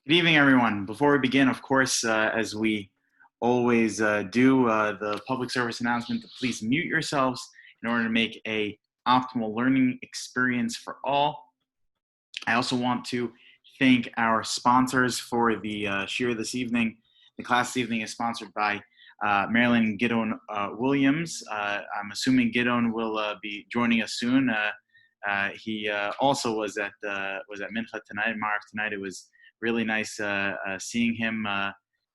Good evening, everyone. Before we begin, of course, as we always do, the public service announcement to please mute yourselves in order to make a optimal learning experience for all. I also want to thank our sponsors for the shir this evening. The class this evening is sponsored by Marilyn Gidon Williams. I'm assuming Gidon will be joining us soon. He also was at Mincha tonight, Marv tonight. It was really nice seeing him.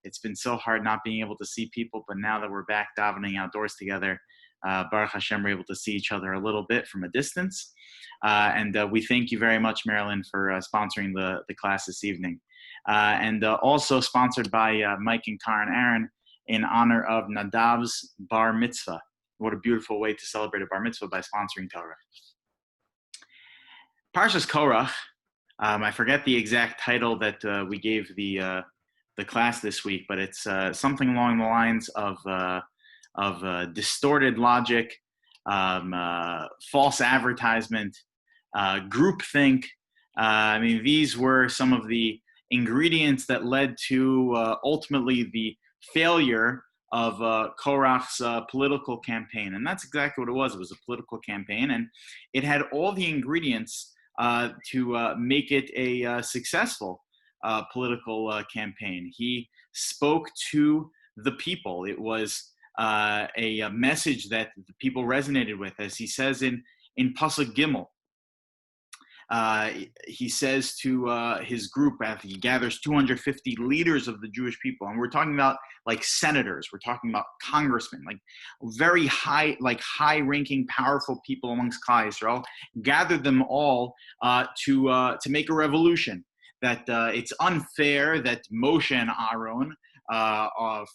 It's been so hard not being able to see people, but now that we're back davening outdoors together, Baruch Hashem, we're able to see each other a little bit from a distance. And we thank you very much, Marilyn, for sponsoring the class this evening. And also sponsored by Mike and Karen Aaron in honor of Nadav's bar mitzvah. What a beautiful way to celebrate a bar mitzvah by sponsoring Torah. Parshas Korach. I forget the exact title that we gave the class this week, but it's something along the lines of distorted logic, false advertisement, groupthink. These were some of the ingredients that led to ultimately the failure of Korach's political campaign. And that's exactly what it was. It was a political campaign, and it had all the ingredients to make it a successful political campaign. He spoke to the people. It was a message that the people resonated with, as he says in Pasuk Gimel. He says to his group, after he gathers 250 leaders of the Jewish people, and we're talking about like senators, we're talking about congressmen, like very high-ranking, powerful people amongst Klal Yisrael, gathered them all to make a revolution. That it's unfair that Moshe and Aaron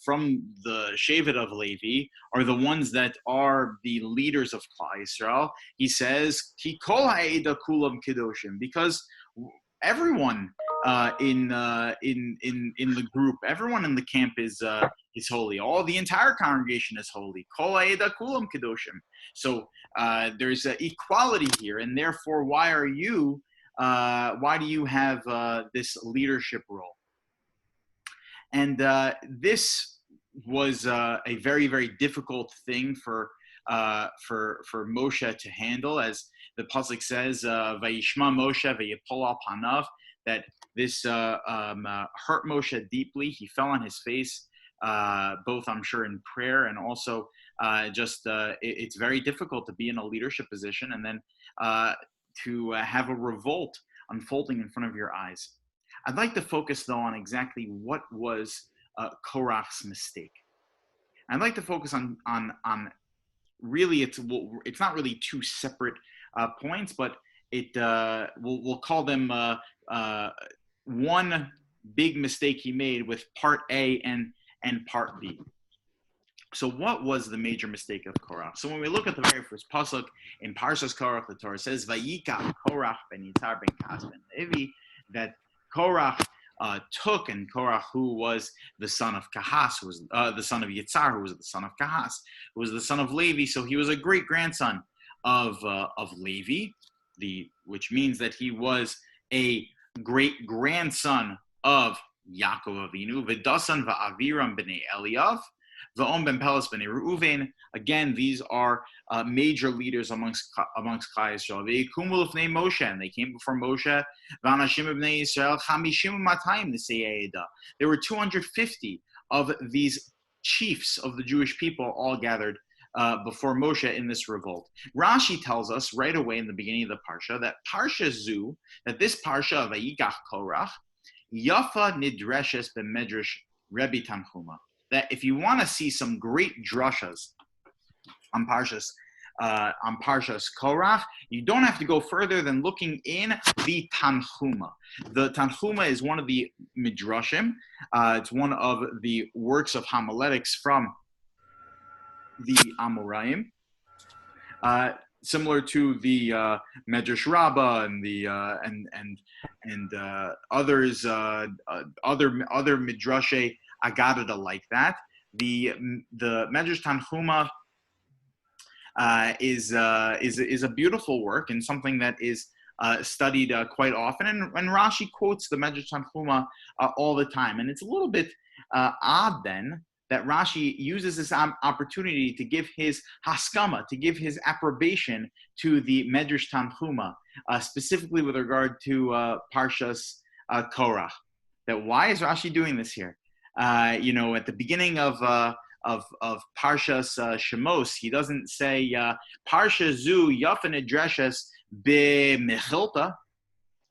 from the Shevet of Levi are the ones that are the leaders of Klal Yisrael. He says, "Ki kol ha'eda kulam kedoshim," because everyone in the group, everyone in the camp is holy. The entire congregation is holy. Kol ha'eda kulam kedoshim. So there's equality here, and therefore, why do you have this leadership role? And this was a very, very difficult thing for Moshe to handle, as the pasuk says, "Vayishma Moshe v'yipol al panav," that this hurt Moshe deeply. He fell on his face, both I'm sure in prayer and also it's very difficult to be in a leadership position and then to have a revolt unfolding in front of your eyes. I'd like to focus, though, on exactly what was Korach's mistake. I'd like to focus on really, it's not really two separate points, but we'll call them one big mistake he made with part A and part B. So what was the major mistake of Korach? So when we look at the very first pasuk in Parshas Korach, the Torah says, "Vayikach Korach ben Yitzhar ben Kahas ben Levi," that Korach took, and Korach, who was the son of Kahas, who was the son of Yitzhar, who was the son of Kahas, who was the son of Levi. So he was a great grandson of Levi, which means that he was a great grandson of Yaakov Avinu, v'dasan va'aviram b'nei Eliyav, v'om ben Pelas b'nei Reuven. Again, these are major leaders amongst Klal Yisrael. Ve'ikumu l'fnei Moshe, and they came before Moshe. V'anashim b'nei Yisrael chamishim u'matayim n'sei eda. There were 250 of these chiefs of the Jewish people all gathered before Moshe in this revolt. Rashi tells us right away in the beginning of the parsha that Parsha Zu, that this parsha of Vayikach Korach, Yafa nidreshes b'medrash Rebbe Tanchuma. That if you want to see some great drushas on Parshas Korach, you don't have to go further than looking in the Tanchuma. The Tanchuma is one of the midrashim. It's one of the works of homiletics from the Amoraim, similar to the Medrash Rabbah and the others, other midrashe Agadada like that. The Medrash Tanchuma is a beautiful work and something that is studied quite often, and Rashi quotes the Medrash Tanchuma all the time. And it's a little bit odd then that Rashi uses this opportunity to give his haskama, to give his approbation to the Medrash Tanchuma, specifically with regard to Parshas Korach. That why is Rashi doing this here? At the beginning of Parshas Shemos, he doesn't say Parsha Zu Yafan Adreshes Be Mechilta.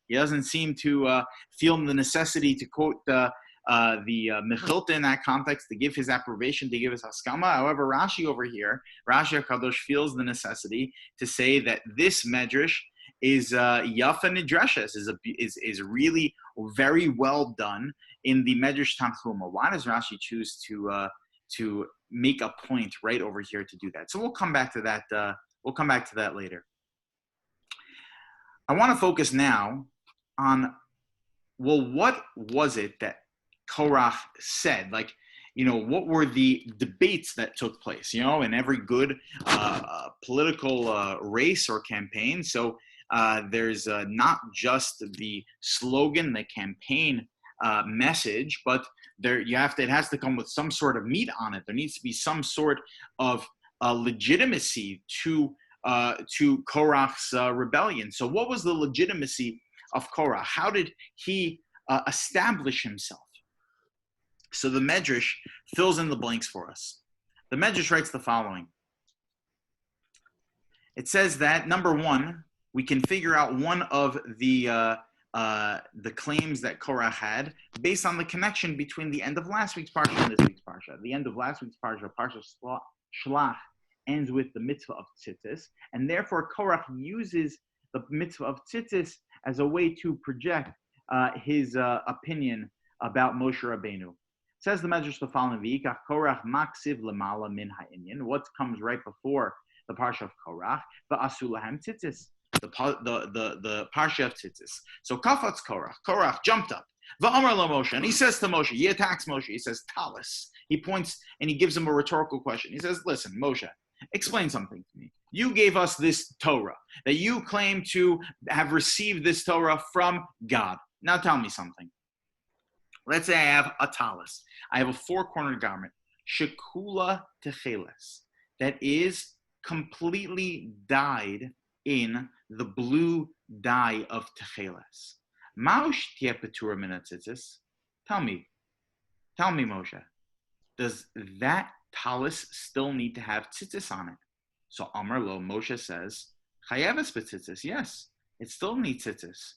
He doesn't seem to feel the necessity to quote the Mechilta in that context, to give his approbation, to give his haskama. However, Rashi over here, Rashi HaKadosh, feels the necessity to say that this medrash is Yafa Nidreshes, is really very well done in the Medrash Tanchuma. Why does Rashi choose to make a point right over here to do that? So we'll come back to that. We'll come back to that later. I want to focus now on, well, what was it that Korach said? Like, what were the debates that took place, in every good political race or campaign? So there's not just the slogan, the campaign message, but it has to come with some sort of meat on it. There needs to be some sort of legitimacy to Korach's rebellion. So what was the legitimacy of Korach? How did he establish himself? So the Medrash fills in the blanks for us. The Medrash writes the following. It says that, number one, we can figure out one of the claims that Korach had based on the connection between the end of last week's Parsha and this week's Parsha. The end of last week's Parsha, Parsha Shlach, ends with the mitzvah of tzitzis, and therefore Korach uses the mitzvah of tzitzis as a way to project his opinion about Moshe Rabbeinu. Says the Medrash the following: V'yikach Korach maksiv lemala min ha'inyan. What comes right before the Parsha of Korach? V'asu lahem tzitzis. The Parsha of tzitzis. So kafatz Korach. Korach jumped up. V'amar la Moshe, and he says to Moshe, he attacks Moshe. He says talis. He points and he gives him a rhetorical question. He says, "Listen, Moshe, explain something to me. You gave us this Torah that you claim to have received this Torah from God. Now tell me something. Let's say I have a talis. I have a four-cornered garment, shekula techeles, that is completely dyed in the blue dye of techeles. Maush tiepetura min tzitzis. Tell me, Moshe, does that talis still need to have tzitzis on it?" So Amar lo, Moshe says, chayeves b'tzitzis. Yes, it still needs tzitzis.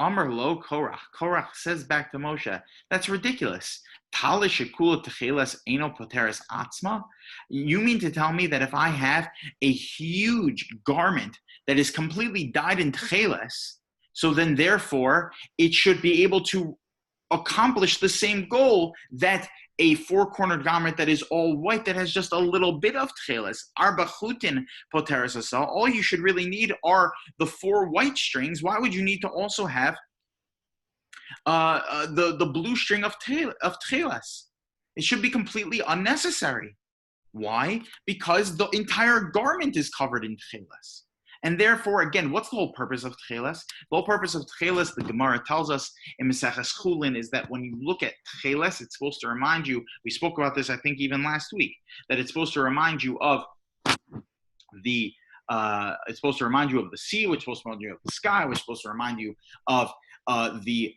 Amar lo Korach. Korach says back to Moshe, that's ridiculous. Talis shekula techeles eno poteres atzma. You mean to tell me that if I have a huge garment that is completely dyed in techeles, so then therefore it should be able to accomplish the same goal that a four-cornered garment that is all white, that has just a little bit of tcheles, arba chutin poteres asa. All you should really need are the four white strings. Why would you need to also have the blue string of tcheles? It should be completely unnecessary. Why? Because the entire garment is covered in tcheles. And therefore, again, what's the whole purpose of tcheles? The whole purpose of tcheles, the Gemara tells us in Maseches Chulin, is that when you look at tcheles, it's supposed to remind you, we spoke about this, I think, even last week, that it's supposed to remind you of the sea, which is supposed to remind you of the sky, which is supposed to remind you of the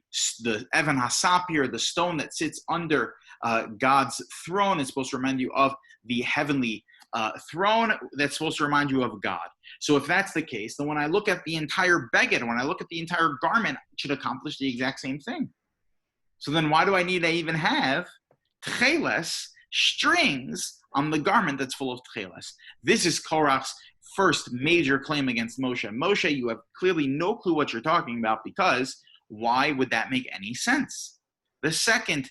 Evan Hasapir, the stone that sits under God's throne. It's supposed to remind you of the heavenly throne that's supposed to remind you of God. So if that's the case, then when I look at the entire beged, when I look at the entire garment, it should accomplish the exact same thing. So then why do I need to even have tcheles, strings, on the garment that's full of tcheles? This is Korach's first major claim against Moshe. Moshe, you have clearly no clue what you're talking about, because why would that make any sense? The second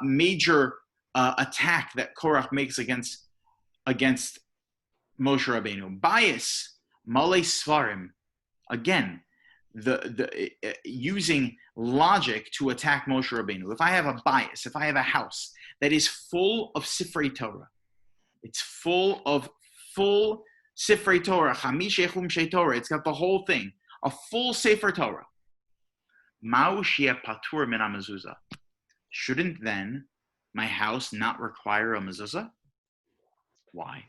major attack that Korach makes against Moshe Rabbeinu, bias, malei svarim. Again, the using logic to attack Moshe Rabbeinu. If I have a bias, if I have a house that is full of Sifrei Torah, it's full Sifrei Torah, Chamish Echum Shei Torah, it's got the whole thing. a full Sefer Torah. Ma'u sheyeh patur min hamezuzah. Shouldn't then my house not require a mezuzah? Why?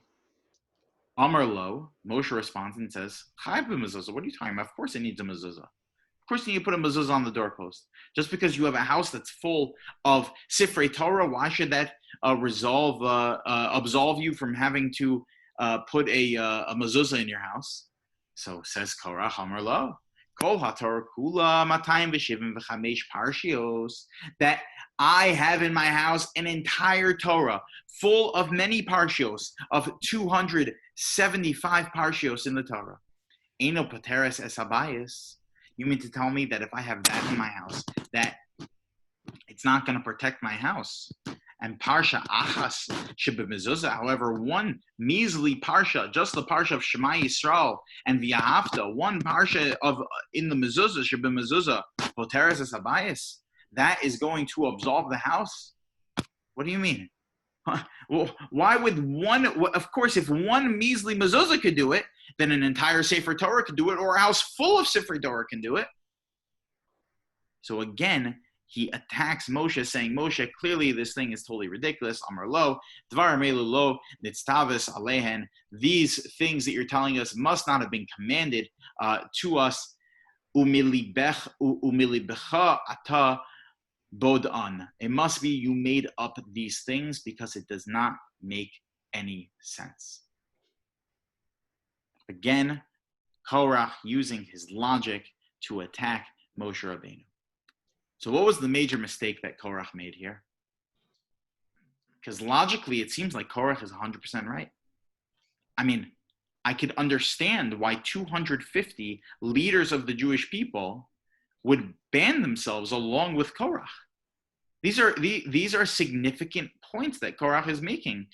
Amar lo, Moshe responds and says, Chayv b'mezuzah. What are you talking about? Of course it needs a mezuzah. Of course you need to put a mezuzah on the doorpost. Just because you have a house that's full of Sifrei Torah, why should that absolve you from having to put a mezuzah in your house? So says Korach, Amar lo, Kol HaTorah Kula 275 Parshios, that I have in my house an entire Torah full of many Parshios, of 275 Parshios in the Torah. Eino Pateres es habayis. You mean to tell me that if I have that in my house, that it's not going to protect my house? And Parsha Achas Shebemezuzah, however, one measly Parsha, just the Parsha of Shema Yisrael and V'Ahavta, one Parsha in the Mezuzah, Shebemezuzah, Poteres es habayis, that is going to absolve the house? What do you mean? Well, why would one? Of course, if one measly mezuzah could do it, then an entire Sefer Torah could do it, or a house full of Sefer Torah can do it. So again, he attacks Moshe, saying, Moshe, clearly this thing is totally ridiculous. Amar lo, dvar melu lo, nitztavis alehen. These things that you're telling us must not have been commanded to us. Umilibecha ata Bodan. It must be you made up these things because it does not make any sense. Again, Korach using his logic to attack Moshe Rabbeinu. So what was the major mistake that Korach made here? Because logically, it seems like Korach is 100% right. I mean, I could understand why 250 leaders of the Jewish people would band themselves along with Korach. These are significant points that Korach is making.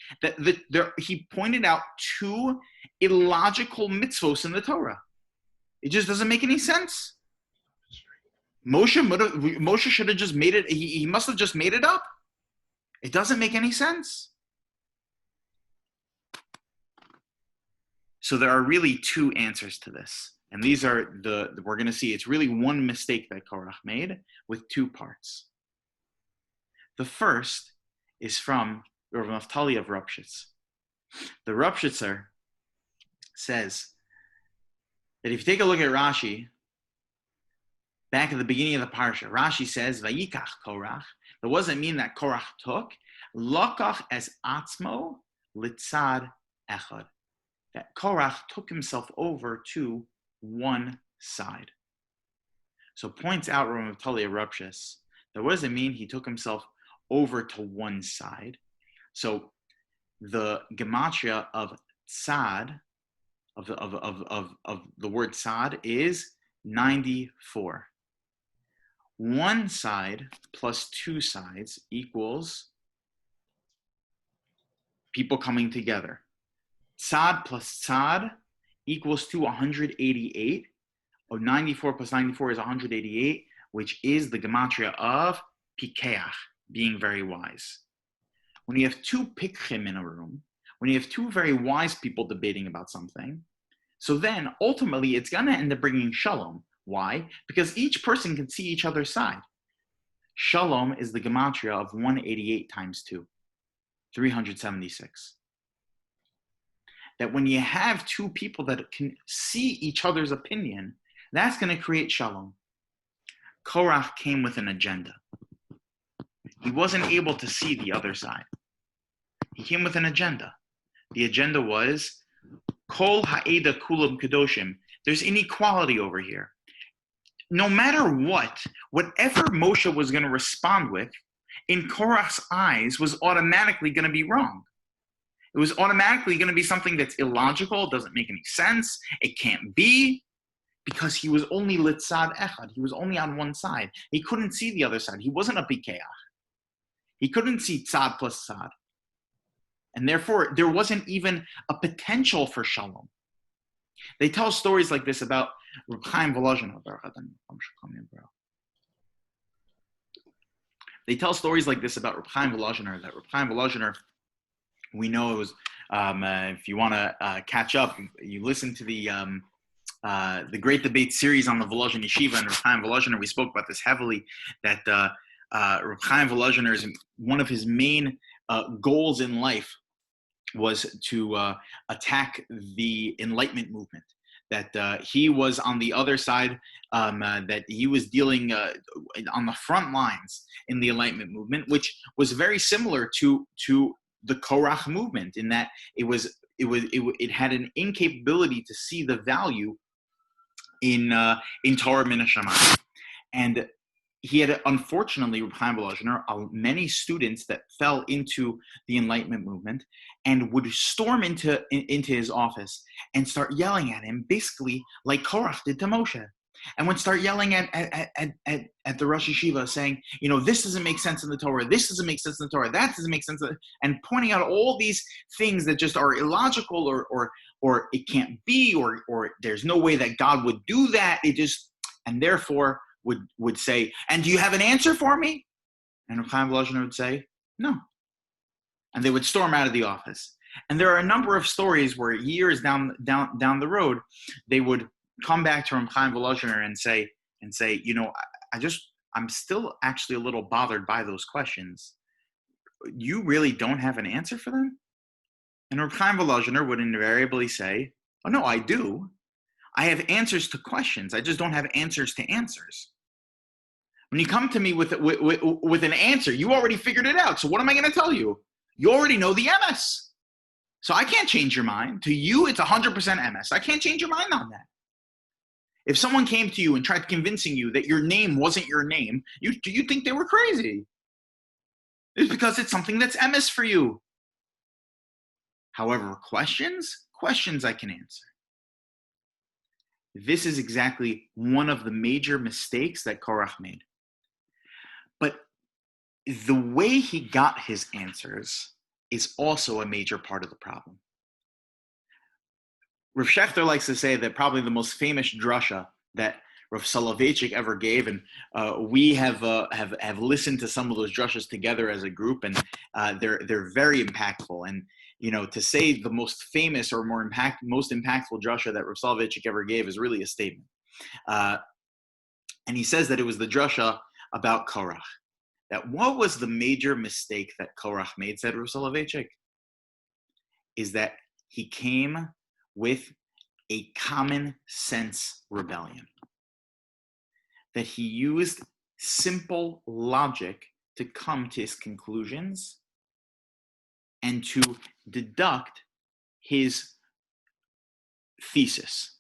He pointed out two illogical mitzvos in the Torah. It just doesn't make any sense. Moshe should have just made it. He must have just made it up. It doesn't make any sense. So there are really two answers to this. And these are we're going to see it's really one mistake that Korach made with two parts. The first is from Rav Naftali of Rupshitz. The Rupshitzer says that if you take a look at Rashi, back at the beginning of the Parsha, Rashi says, Vayikach Korach. That doesn't mean that Korach took. Lokach es atzmo litzad echad. That Korach took himself over to one side. So points out Rav Naftali of Rupshitz, that what does it mean he took himself over to one side? So the gematria of tzad, of the word tzad, is 94. One side plus two sides equals people coming together. Tzad plus tzad equals to 188. 94 plus 94 is 188, which is the gematria of pikeach, being very wise. When you have two pikchim in a room, when you have two very wise people debating about something, so then ultimately it's going to end up bringing shalom. Why? Because each person can see each other's side. Shalom is the gematria of 188 times 2, 376. That when you have two people that can see each other's opinion, that's going to create shalom. Korach came with an agenda. He wasn't able to see the other side. He came with an agenda. The agenda was, Kol ha'eda kulam kadoshim. There's inequality over here. No matter what, whatever Moshe was going to respond with, in Korach's eyes, was automatically going to be wrong. It was automatically going to be something that's illogical, doesn't make any sense, it can't be, because he was only litzad echad. He was only on one side. He couldn't see the other side. He wasn't a pikeach. He couldn't see tzad plus tzad. And therefore, there wasn't even a potential for shalom. They tell stories like this about Reb Chaim Volozhiner. They tell stories like this about Reb Chaim Volozhiner, that Reb Chaim Volozhiner, we know it was, if you want to catch up, you listen to the the Great Debate series on the Volozhin Yeshiva and Reb Chaim Volozhiner. We spoke about this heavily, that Reb Chaim Volozhiner's one of his main goals in life was to attack the Enlightenment movement. That he was on the other side, that he was dealing on the front lines in the Enlightenment movement, which was very similar to the Korach movement, in that it had an incapability to see the value in Torah min hashamayim. And he had, unfortunately, Reb Chaim Volozhiner, many students that fell into the Enlightenment movement and would storm into his office and start yelling at him, basically like Korach did to Moshe, and would start yelling at the Rosh Yeshiva, saying, this doesn't make sense in the Torah, this doesn't make sense in the Torah, that doesn't make sense, and pointing out all these things that just are illogical, or it can't be, or there's no way that God would do that. And therefore would say, and do you have an answer for me? And Reb Chaim Volozhiner would say, no. And they would storm out of the office. And there are a number of stories where years down the road, they would come back to Reb Chaim Volozhiner and say, I'm still actually a little bothered by those questions. You really don't have an answer for them? And Reb Chaim Volozhiner would invariably say, oh no, I do. I have answers to questions. I just don't have answers to answers. When you come to me with an answer, you already figured it out. So what am I going to tell you? You already know the MS. So I can't change your mind. To you, it's 100% MS. I can't change your mind on that. If someone came to you and tried convincing you that your name wasn't your name, do you think they were crazy? It's because it's something that's MS for you. However, questions I can answer. This is exactly one of the major mistakes that Korach made. But the way he got his answers is also a major part of the problem. Rav Shechter likes to say that probably the most famous drasha that Rav Soloveitchik ever gave, and we have listened to some of those drashas together as a group, and they're very impactful. And to say the most famous or most impactful drasha that Rav Soloveitchik ever gave is really a statement. And he says that it was the drasha about Korach. That what was the major mistake that Korach made, said Rav Soloveitchik, is that he came with a common sense rebellion. That he used simple logic to come to his conclusions and to deduct his thesis.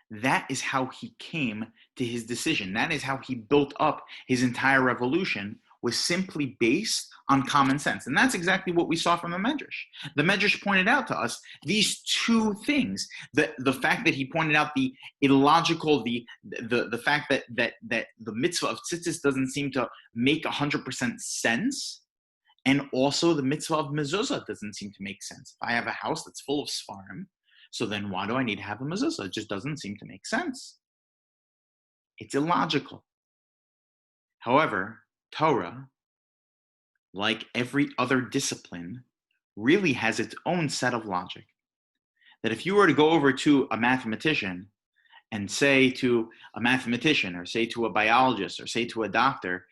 That is how he came to his decision. That is how he built up his entire revolution, was simply based on common sense. And that's exactly what we saw from the Medrash. The Medrash pointed out to us these two things. The fact that he pointed out the illogical, the fact that the mitzvah of tzitzis doesn't seem to make 100% sense. And also the mitzvah of mezuzah doesn't seem to make sense. If I have a house that's full of svarim, so then why do I need to have a mezuzah? It just doesn't seem to make sense. It's illogical. However, Torah, like every other discipline, really has its own set of logic. That if you were to go over to a mathematician and say to a mathematician, or say to a biologist, or say to a doctor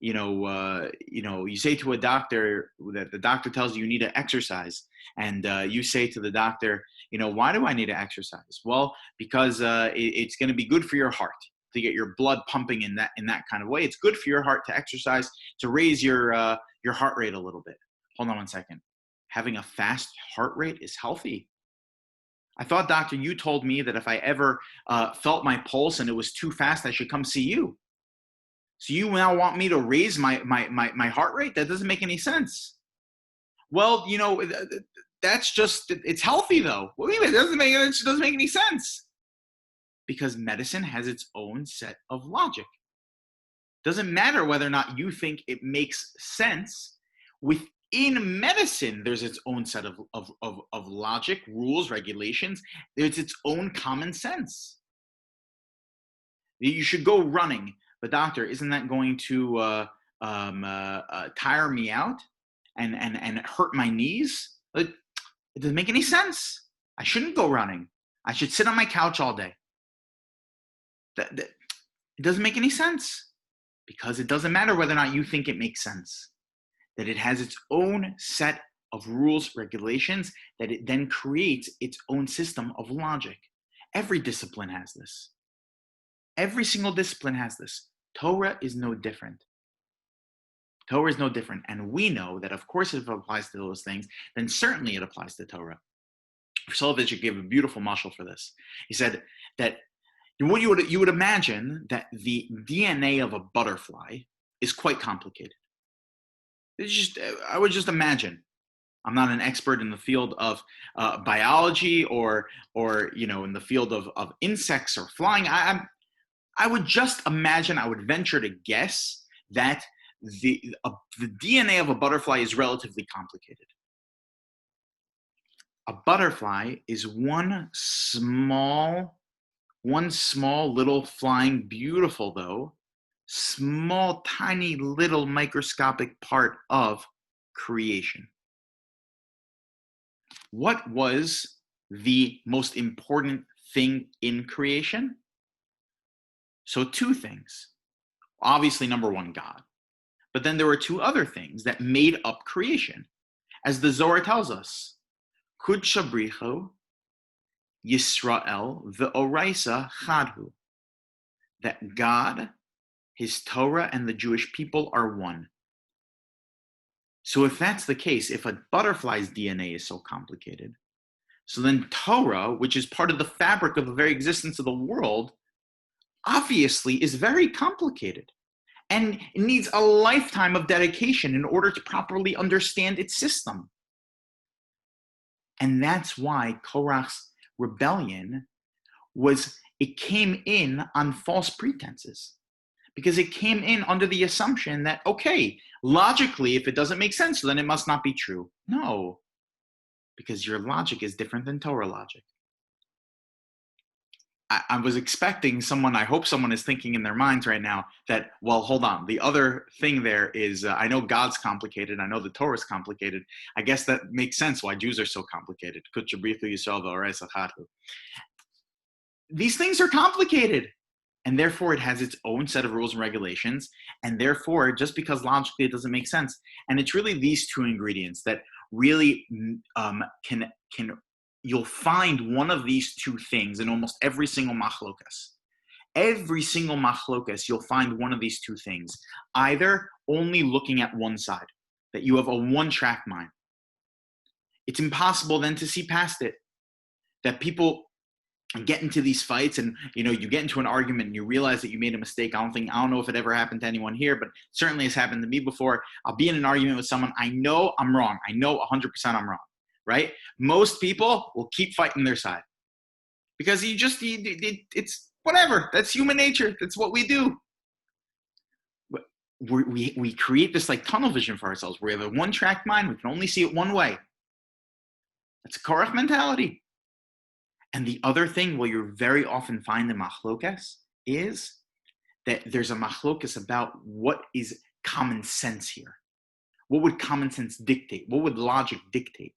you say to a doctor that the doctor tells you need to exercise, and you say to the doctor, why do I need to exercise? Well, because it's going to be good for your heart to get your blood pumping in that kind of way. It's good for your heart to exercise, to raise your heart rate a little bit. Hold on one second. Having a fast heart rate is healthy. I thought, doctor, you told me that if I ever felt my pulse and it was too fast, I should come see you. So you now want me to raise my heart rate? That doesn't make any sense. Well, that's just, it's healthy though. Wait a minute, it doesn't make any sense. Because medicine has its own set of logic. Doesn't matter whether or not you think it makes sense. Within medicine, there's its own set of logic, rules, regulations. There's its own common sense. You should go running. But doctor, isn't that going to tire me out and hurt my knees? It doesn't make any sense. I shouldn't go running. I should sit on my couch all day. It doesn't make any sense, because it doesn't matter whether or not you think it makes sense. That it has its own set of rules, regulations, that it then creates its own system of logic. Every discipline has this. Every single discipline has this. Torah is no different. Torah is no different. And we know that, of course, if it applies to those things, then certainly it applies to Torah. Solovich gave a beautiful mashal for this. He said that you would imagine that the DNA of a butterfly is quite complicated. I would just imagine. I'm not an expert in the field of biology or in the field of insects or flying. I would just imagine, I would venture to guess that the DNA of a butterfly is relatively complicated. A butterfly is one small little flying, beautiful though, small, tiny, little microscopic part of creation. What was the most important thing in creation? So two things. Obviously, number one, God. But then there were two other things that made up creation. As the Zohar tells us, Kud Shabricho, Yisrael, Ve'oraisa Chadhu. That God, His Torah, and the Jewish people are one. So if that's the case, if a butterfly's DNA is so complicated, so then Torah, which is part of the fabric of the very existence of the world, obviously is very complicated. And it needs a lifetime of dedication in order to properly understand its system. And that's why Korach's rebellion came in on false pretenses. Because it came in under the assumption that, okay, logically, if it doesn't make sense, then it must not be true. No, because your logic is different than Torah logic. I was expecting I hope someone is thinking in their minds right now that, well, hold on. The other thing there is, I know God's complicated. I know the Torah is complicated. I guess that makes sense why Jews are so complicated. These things are complicated. And therefore, it has its own set of rules and regulations. And therefore, just because logically it doesn't make sense. And it's really these two ingredients that really you'll find one of these two things in almost every single machlokas. Every single machlokas, you'll find one of these two things. Either only looking at one side, that you have a one-track mind. It's impossible then to see past it. That people get into these fights and you get into an argument and you realize that you made a mistake. I don't know if it ever happened to anyone here, but certainly has happened to me before. I'll be in an argument with someone. I know I'm wrong. I know 100% I'm wrong, right? Most people will keep fighting their side because it's whatever. That's human nature. That's what we do. We create this like tunnel vision for ourselves. We have a one-track mind. We can only see it one way. That's a Korach mentality. And the other thing, what you very often find in machlokas, is that there's a machlokas about what is common sense here. What would common sense dictate? What would logic dictate?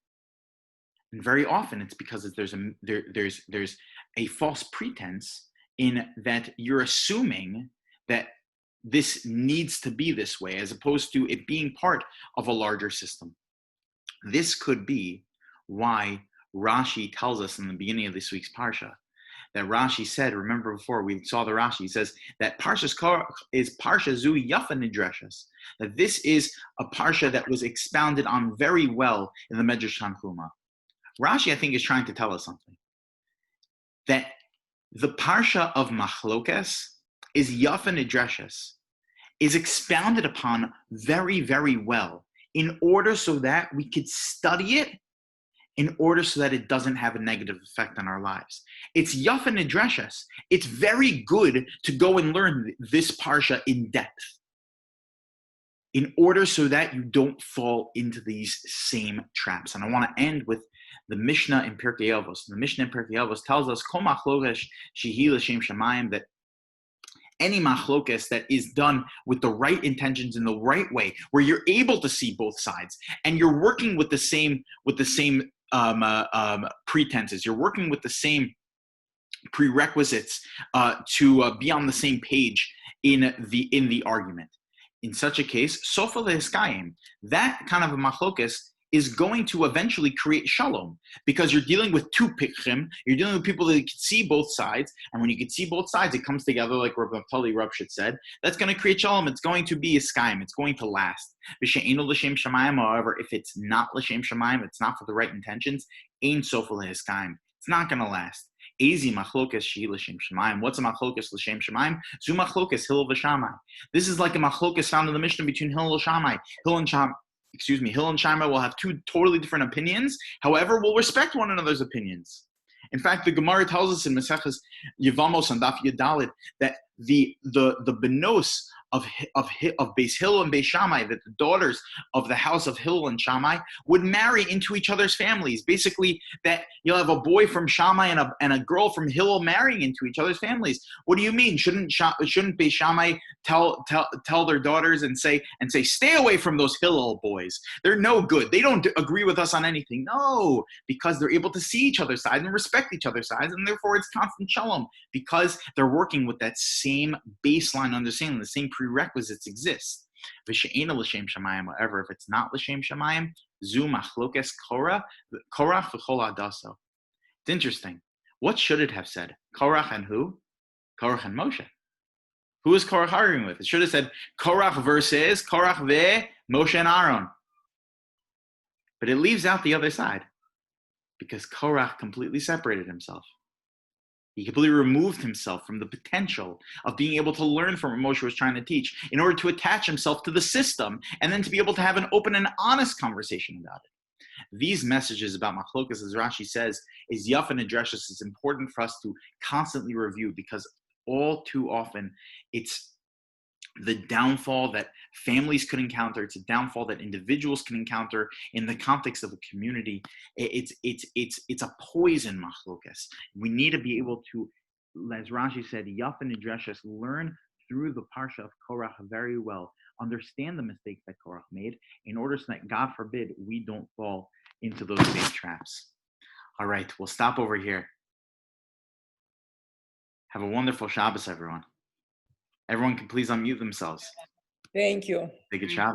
And very often it's because there's a false pretense in that you're assuming that this needs to be this way, as opposed to it being part of a larger system. This could be why Rashi tells us in the beginning of this week's Parsha, that Rashi said, remember before we saw the Rashi, he says that Parshas Korach is Parsha Zu Yafa Nidreshes, that this is a Parsha that was expounded on very well in the Medrash Tanchuma. Rashi, I think, is trying to tell us something. That the Parsha of Machlokas is Yafa Nidreshes, is expounded upon very, very well in order so that we could study it in order so that it doesn't have a negative effect on our lives. It's Yafa Nidreshes. It's very good to go and learn this Parsha in depth in order so that you don't fall into these same traps. And I want to end with the Mishnah in Pirkei Avos. The Mishnah in Pirkei Avos tells us, Kol machlokas shehi l'shem shamayim, that any machlokas that is done with the right intentions in the right way, where you're able to see both sides and you're working with the same pretenses, you're working with the same prerequisites to be on the same page in the argument. In such a case, sofa lehiskayim, that kind of a machlokas is going to eventually create shalom, because you're dealing with two pikchim, you're dealing with people that can see both sides, and when you can see both sides, it comes together like Rabbi Rabshit said. That's going to create shalom. It's going to be a skyim. It's going to last. However, if it's not l'shem shamayim, it's not for the right intentions, ein sofa lehiskayim. It's not going to last. Ezi machlokas shi l'shem shamayim. What's a machlokas l'shem shamayim? Zu machlokas Hillel v'Shammai. This is like a machlokas found in the Mishnah between Hillel and Shammai. Hillel and Shammai will have two totally different opinions. However, we'll respect one another's opinions. In fact, the Gemara tells us in Maseches Yevamos and Daf Yudalid that the benos of Beis Hillel and Beis Shammai, that the daughters of the house of Hillel and Shammai would marry into each other's families. Basically, that you'll have a boy from Shammai and a girl from Hillel marrying into each other's families. What do you mean? Shouldn't Beis Shammai tell their daughters and say stay away from those Hillel boys? They're no good. They don't agree with us on anything. No, because they're able to see each other's sides and respect each other's sides, and therefore it's constant shalom, because they're working with that same baseline understanding, the same prerequisites exist. However, if it's not l'shem shamayim, zu machlokes Korach v'chol hadaso. It's interesting. What should it have said? Korach and who? Korach and Moshe. Who is Korach arguing with? It should have said Korach versus Korach Moshe and Aaron. But it leaves out the other side, because Korach completely separated himself. He completely removed himself from the potential of being able to learn from what Moshe was trying to teach in order to attach himself to the system and then to be able to have an open and honest conversation about it. These messages about machlokas, as Rashi says, is yaf and adreshes. It's important for us to constantly review, because all too often it's the downfall that families could encounter. It's a downfall that individuals can encounter in the context of a community. It's a poison, machlokas. We need to be able to, as Rashi said, yaf and adreshes, learn through the Parsha of Korach very well, understand the mistakes that Korach made, in order so that, God forbid, we don't fall into those same traps. All right, we'll stop over here. Have a wonderful Shabbos, everyone. Everyone can please unmute themselves. Thank you. Take a Shabbos.